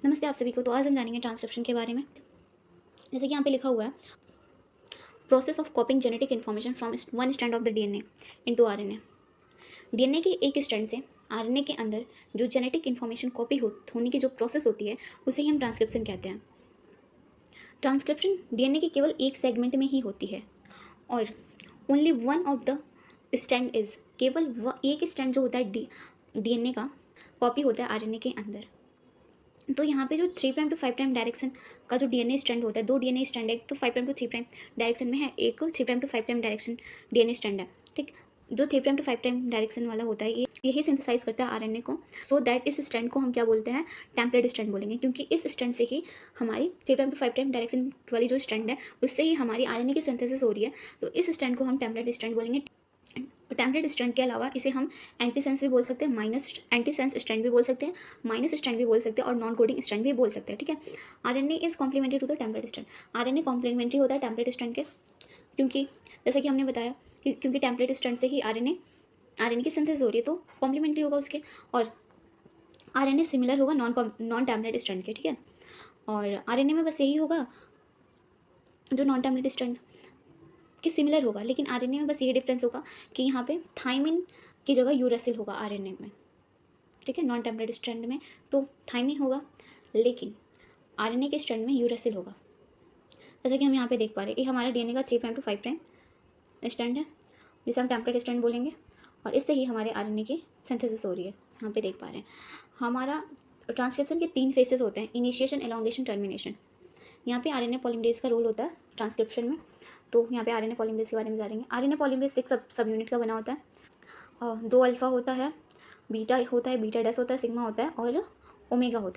नमस्ते आप सभी को। तो आज हम जानेंगे ट्रांसक्रिप्शन के बारे में। जैसे कि यहाँ पे लिखा हुआ है, process of कॉपिंग genetic information from one strand of the DNA into RNA. DNA के एक स्ट्रैंड से आरएनए के अंदर जो जेनेटिक इन्फॉर्मेशन कॉपी होने की जो प्रोसेस होती है उसे ही हम ट्रांसक्रिप्शन कहते हैं। ट्रांसक्रिप्शन डीएनए के केवल एक सेगमेंट में ही होती है और only one of the strand is, केवल एक स्ट्रैंड जो होता है डीएनए का कॉपी होता है आरएनए के अंदर। तो यहाँ पे जो 3' टू 5' डायरेक्शन का जो डीएनए स्ट्रैंड होता है, दो डीएनए स्ट्रैंड है, एक तो 5' टू 3' डायरेक्शन में है, एक 3' टू 5' डायरेक्शन डीएनए स्ट्रैंड है। ठीक, जो 3' टू 5' डायरेक्शन वाला होता है ये यही सिंथेसाइज करता है आरएनए को। सो दैट इस स्ट्रैंड को हम क्या बोलते हैं, टेम्पलेट स्ट्रैंड बोलेंगे, क्योंकि इस स्ट्रैंड से ही हमारी 3' टू 5' डायरेक्शन वाली जो स्ट्रैंड है उससे ही हमारी आरएनए की सिंथेसिस हो रही है। तो इस स्ट्रैंड को हम टेम्पलेट स्ट्रैंड बोलेंगे। टेम्पलेट स्ट्रैंड के अलावा इसे हम एंटीसेंस भी बोल सकते हैं, माइनस एंटीसेंस स्ट्रैंड भी बोल सकते हैं, माइनस स्ट्रैंड भी बोल सकते हैं और नॉन कोडिंग स्ट्रैंड भी बोल सकते हैं। ठीक है, RNA is complementary to the template strand. RNA complementary होता है टेम्पलेट स्ट्रैंड के, क्योंकि जैसा कि हमने बताया क्योंकि टेम्पलेट स्ट्रैंड से ही आरएनए की सिंथेसिस हो रही है, तो कॉम्प्लीमेंट्री होगा उसके, और आरएनए सिमिलर होगा नॉन टेम्पलेट स्ट्रैंड के। ठीक है, और आरएनए में बस यही होगा जो नॉन टेम्पलेट स्ट्रैंड कि सिमिलर होगा, लेकिन आरएनए में बस यही डिफरेंस होगा कि यहाँ पे थाइमिन की जगह यूरेसिल होगा आरएनए में। ठीक है, नॉन टेम्पलेट स्ट्रैंड में तो थाइमिन होगा, लेकिन आरएनए के स्ट्रैंड में यूरेसिल होगा। जैसे कि हम यहाँ पे देख पा रहे हैं, ये हमारा डीएनए का 3' टू 5' स्ट्रैंड है जिसे हम टेम्पलेट स्ट्रैंड बोलेंगे, और इससे ही हमारे आरएनए की सिंथेसिस हो रही है। यहाँ पे देख पा रहे हैं हमारा ट्रांसक्रिप्शन के 3 फेसेस होते हैं, इनिशिएशन, एलोंगेशन, टर्मिनेशन। यहाँ पे आरएनए पॉलीमरेज का रोल होता है ट्रांसक्रिप्शन में। तो यहाँ पे आरएनए पॉलीमरेज के बारे में जानेंगे। आरएनए पॉलीमरेज 6 सब यूनिट का बना होता है, 2 अल्फा होता है, बीटा होता है, बीटा डैश होता है, सिग्मा होता है और ओमेगा होता है।